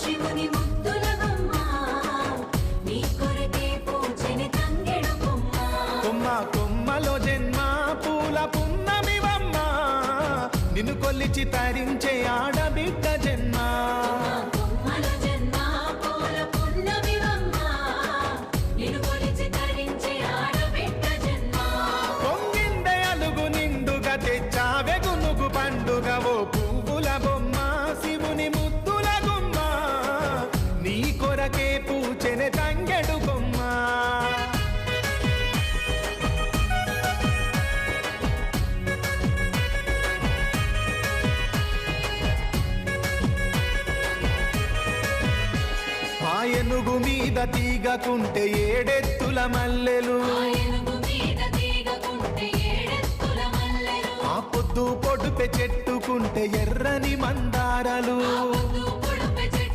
శివుని ముద్దుల బొమ్మ నీ కొరకే పూజని తంగెడు కొమ్మ కొమ్మ కొమ్మలో జన్మ పూల పున్నమివమ్మ నిన్ను కొల్లిచి తరించే ఆడబిడ్డ జన్మ కొమ్మల జన్మ పూల పున్నమివమ్మ నిన్ను కొలిచి తరించే ఆడబిడ్డ జన్మ పొంగిందే అలుగు నిండుగా తెచ్చావె గునుగు పండుగ ఓ పువ్వుల బొమ్మ శివుని ముద్దుల గుమ్మ నీ కొరకే పూచెనే తంగెడు కొమ్మ ఏనుగు మీద తీగకుంటే ఏడెత్తుల మల్లెలు ఆ పొద్దు పొడుపె చెట్టుకుంటే ఎర్రని మందారలు